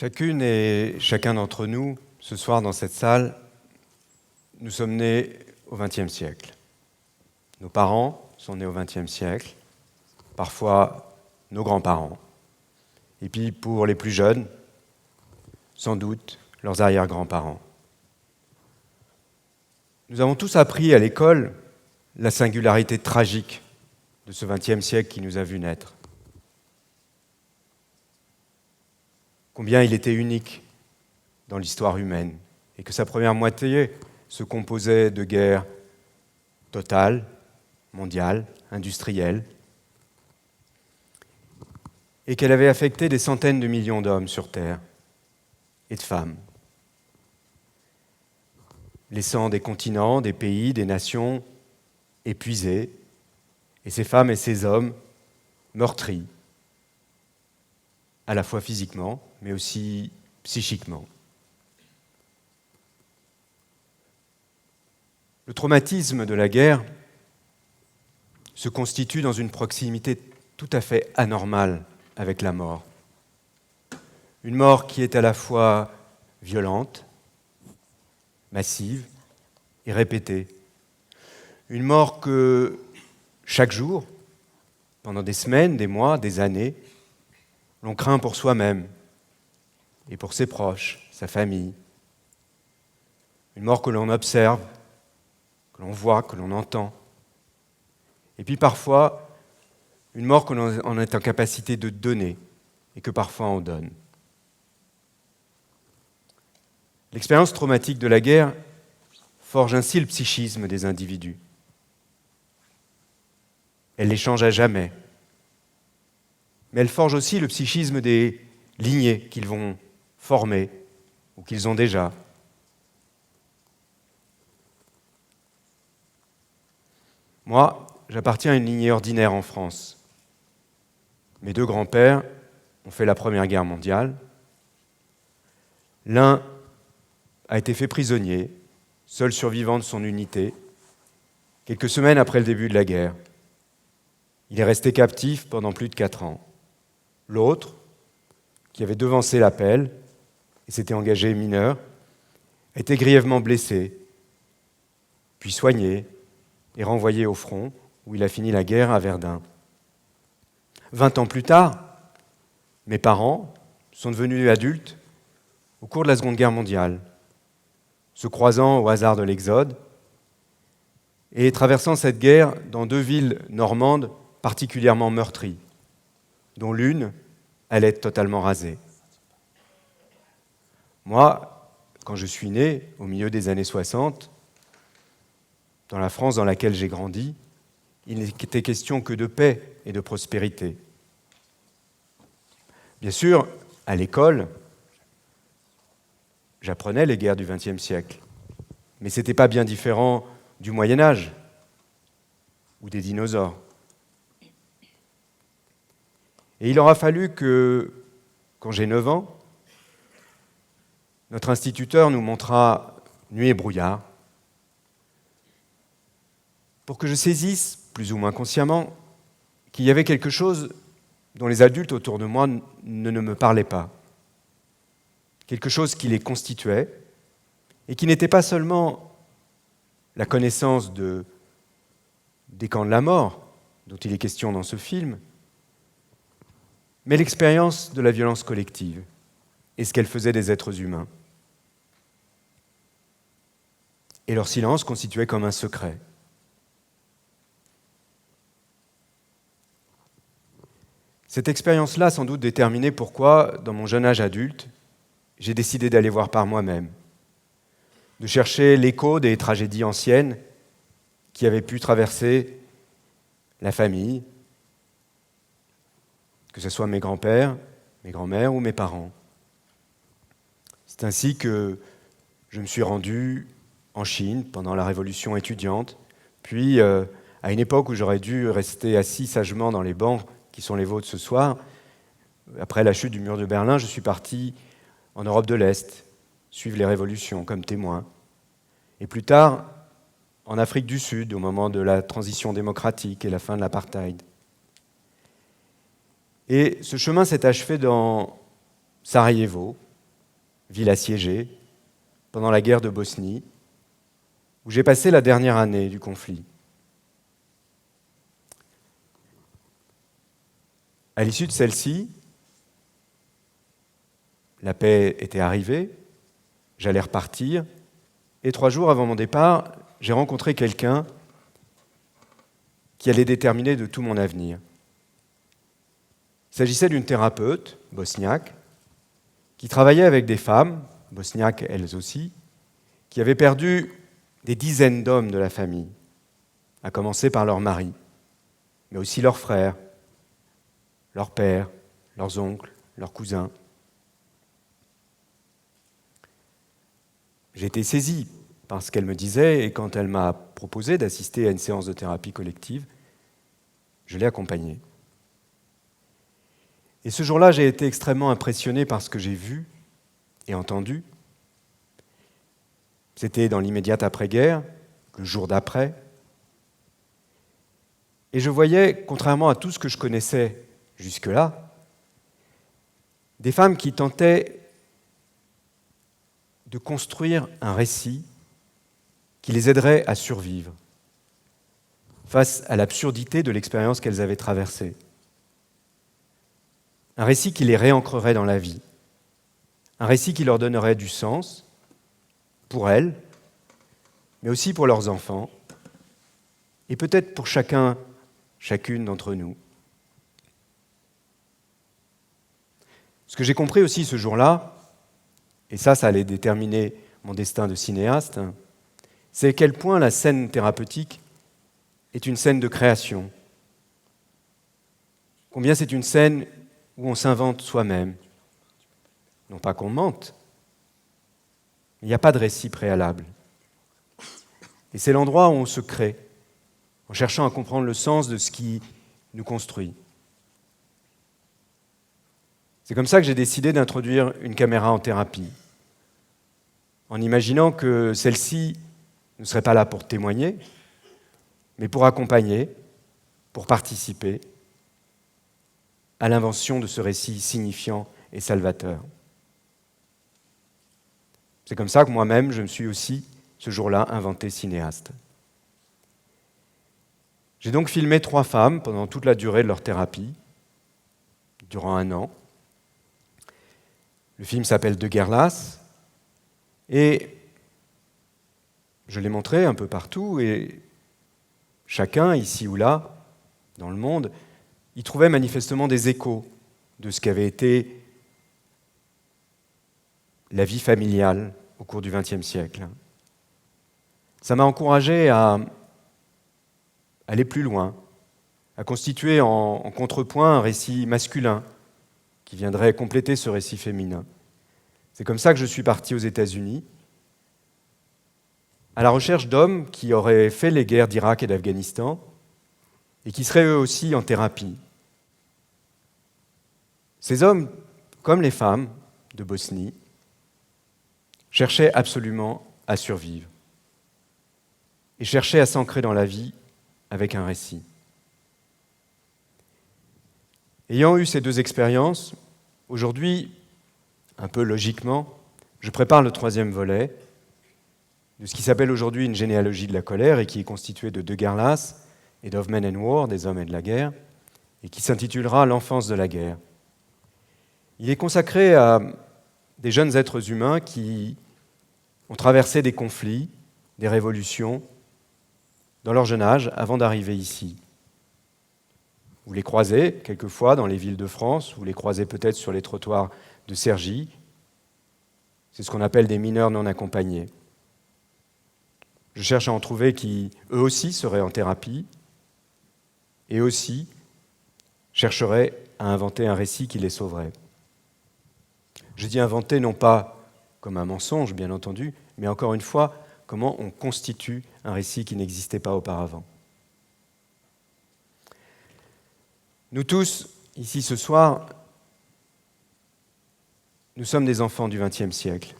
Chacune et chacun d'entre nous, ce soir dans cette salle, nous sommes nés au XXe siècle. Nos parents sont nés au XXe siècle, parfois nos grands-parents. Et puis pour les plus jeunes, sans doute leurs arrière-grands-parents. Nous avons tous appris à l'école la singularité tragique de ce XXe siècle qui nous a vus naître. Combien il était unique dans l'histoire humaine et que sa première moitié se composait de guerres totales, mondiales, industrielles, et qu'elle avait affecté des centaines de millions d'hommes sur Terre et de femmes, laissant des continents, des pays, des nations épuisés, et ces femmes et ces hommes meurtris, à la fois physiquement, mais aussi psychiquement. Le traumatisme de la guerre se constitue dans une proximité tout à fait anormale avec la mort. Une mort qui est à la fois violente, massive et répétée. Une mort que chaque jour, pendant des semaines, des mois, des années, l'on craint pour soi-même et pour ses proches, sa famille. Une mort que l'on observe, que l'on voit, que l'on entend. Et puis parfois, une mort que l'on est en capacité de donner et que parfois on donne. L'expérience traumatique de la guerre forge ainsi le psychisme des individus. Elle les change à jamais. Mais elle forge aussi le psychisme des lignées qu'ils vont former ou qu'ils ont déjà. Moi, j'appartiens à une lignée ordinaire en France. Mes deux grands-pères ont fait la Première Guerre mondiale. L'un a été fait prisonnier, seul survivant de son unité, quelques semaines après le début de la guerre. Il est resté captif pendant plus de 4 ans. L'autre, qui avait devancé l'appel et s'était engagé mineur, a été grièvement blessé, puis soigné et renvoyé au front, où il a fini la guerre à Verdun. 20 ans plus tard, mes parents sont devenus adultes au cours de la Seconde Guerre mondiale, se croisant au hasard de l'Exode et traversant cette guerre dans 2 villes normandes particulièrement meurtries, dont l'une allait être totalement rasée. Moi, quand je suis né, au milieu des années 60, dans la France dans laquelle j'ai grandi, il n'était question que de paix et de prospérité. Bien sûr, à l'école, j'apprenais les guerres du XXe siècle, mais ce n'était pas bien différent du Moyen-Âge ou des dinosaures. Et il aura fallu que, quand j'ai 9 ans, notre instituteur nous montra Nuit et brouillard pour que je saisisse, plus ou moins consciemment, qu'il y avait quelque chose dont les adultes autour de moi ne me parlaient pas. Quelque chose qui les constituait et qui n'était pas seulement la connaissance des camps de la mort, dont il est question dans ce film, mais l'expérience de la violence collective et ce qu'elle faisait des êtres humains. Et leur silence constituait comme un secret. Cette expérience-là a sans doute déterminé pourquoi, dans mon jeune âge adulte, j'ai décidé d'aller voir par moi-même, de chercher l'écho des tragédies anciennes qui avaient pu traverser la famille, que ce soit mes grands-pères, mes grands-mères ou mes parents. C'est ainsi que je me suis rendu en Chine pendant la révolution étudiante, puis à une époque où j'aurais dû rester assis sagement dans les bancs qui sont les vôtres ce soir, après la chute du mur de Berlin, je suis parti en Europe de l'Est, suivre les révolutions comme témoin. Et plus tard, en Afrique du Sud, au moment de la transition démocratique et la fin de l'apartheid. Et ce chemin s'est achevé dans Sarajevo, ville assiégée, pendant la guerre de Bosnie, où j'ai passé la dernière année du conflit. À l'issue de celle-ci, la paix était arrivée, j'allais repartir, et 3 jours avant mon départ, j'ai rencontré quelqu'un qui allait déterminer de tout mon avenir. Il s'agissait d'une thérapeute bosniaque qui travaillait avec des femmes, bosniaques elles aussi, qui avaient perdu des dizaines d'hommes de la famille, à commencer par leur mari, mais aussi leurs frères, leurs pères, leurs oncles, leurs cousins. J'ai été saisi par ce qu'elle me disait et quand elle m'a proposé d'assister à une séance de thérapie collective, je l'ai accompagnée. Et ce jour-là, j'ai été extrêmement impressionné par ce que j'ai vu et entendu. C'était dans l'immédiate après-guerre, le jour d'après. Et je voyais, contrairement à tout ce que je connaissais jusque-là, des femmes qui tentaient de construire un récit qui les aiderait à survivre face à l'absurdité de l'expérience qu'elles avaient traversée. Un récit qui les réancrerait dans la vie. Un récit qui leur donnerait du sens pour elles, mais aussi pour leurs enfants, et peut-être pour chacune d'entre nous. Ce que j'ai compris aussi ce jour-là, et ça allait déterminer mon destin de cinéaste, c'est à quel point la scène thérapeutique est une scène de création. Combien c'est une scène où on s'invente soi-même. Non pas qu'on mente, mais il n'y a pas de récit préalable. Et c'est l'endroit où on se crée, en cherchant à comprendre le sens de ce qui nous construit. C'est comme ça que j'ai décidé d'introduire une caméra en thérapie, en imaginant que celle-ci ne serait pas là pour témoigner, mais pour accompagner, pour participer à l'invention de ce récit signifiant et salvateur. C'est comme ça que moi-même, je me suis aussi, ce jour-là, inventé cinéaste. J'ai donc filmé 3 femmes pendant toute la durée de leur thérapie, durant 1 an. Le film s'appelle De guerre lasse, et je l'ai montré un peu partout, et chacun, ici ou là, dans le monde, y trouvait manifestement des échos de ce qu'avait été la vie familiale au cours du XXe siècle. Ça m'a encouragé à aller plus loin, à constituer en contrepoint un récit masculin qui viendrait compléter ce récit féminin. C'est comme ça que je suis parti aux États-Unis, à la recherche d'hommes qui auraient fait les guerres d'Irak et d'Afghanistan et qui seraient eux aussi en thérapie. Ces hommes, comme les femmes de Bosnie, cherchaient absolument à survivre et cherchaient à s'ancrer dans la vie avec un récit. Ayant eu ces 2 expériences, aujourd'hui, un peu logiquement, je prépare le 3e volet de ce qui s'appelle aujourd'hui une généalogie de la colère et qui est constituée de De guerre lasse et d'Of Men and War, des hommes et de la guerre, et qui s'intitulera L'enfance de la guerre. Il est consacré à des jeunes êtres humains qui ont traversé des conflits, des révolutions, dans leur jeune âge, avant d'arriver ici. Vous les croisez quelquefois dans les villes de France, vous les croisez peut-être sur les trottoirs de Cergy. C'est ce qu'on appelle des mineurs non accompagnés. Je cherche à en trouver qui, eux aussi, seraient en thérapie et aussi chercheraient à inventer un récit qui les sauverait. Je dis inventer non pas comme un mensonge, bien entendu, mais encore une fois, comment on constitue un récit qui n'existait pas auparavant. Nous tous, ici ce soir, nous sommes des enfants du XXe siècle.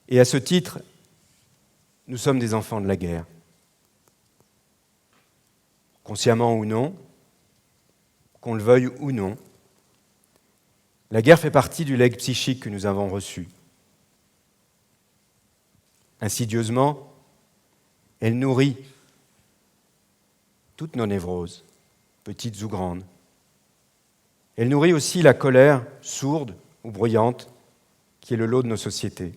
Et à ce titre, nous sommes des enfants de la guerre. Consciemment ou non, qu'on le veuille ou non, la guerre fait partie du legs psychique que nous avons reçu Insidieusement, elle nourrit toutes nos névroses, petites ou grandes. Elle nourrit aussi la colère sourde ou bruyante qui est le lot de nos sociétés.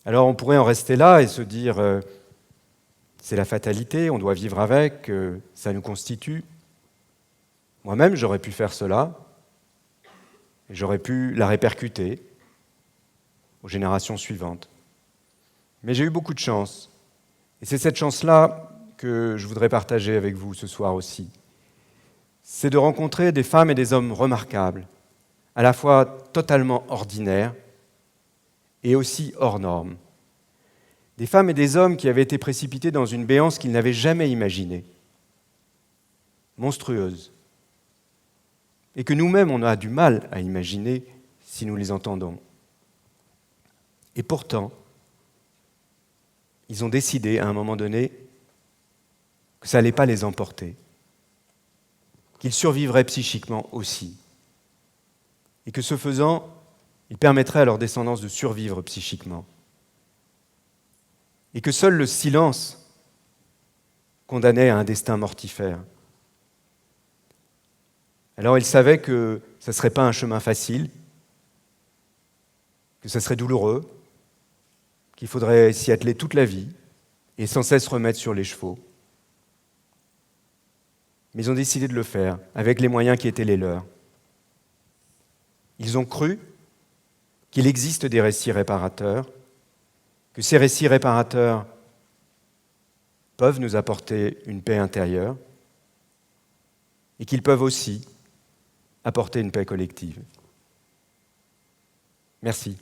Alors on pourrait en rester là et se dire c'est la fatalité, on doit vivre avec, ça nous constitue. Moi-même, j'aurais pu faire cela, et j'aurais pu la répercuter aux générations suivantes. Mais j'ai eu beaucoup de chance, et c'est cette chance-là que je voudrais partager avec vous ce soir aussi. C'est de rencontrer des femmes et des hommes remarquables, à la fois totalement ordinaires et aussi hors normes. Des femmes et des hommes qui avaient été précipités dans une béance qu'ils n'avaient jamais imaginée, monstrueuse, et que nous-mêmes on a du mal à imaginer si nous les entendons. Et pourtant, ils ont décidé à un moment donné que ça n'allait pas les emporter, qu'ils survivraient psychiquement aussi, et que ce faisant, ils permettraient à leur descendance de survivre psychiquement. Et que seul le silence condamnait à un destin mortifère. Alors ils savaient que ce ne serait pas un chemin facile, que ce serait douloureux, qu'il faudrait s'y atteler toute la vie et sans cesse remettre sur les chevaux. Mais ils ont décidé de le faire avec les moyens qui étaient les leurs. Ils ont cru qu'il existe des récits réparateurs, que ces récits réparateurs peuvent nous apporter une paix intérieure et qu'ils peuvent aussi apporter une paix collective. Merci.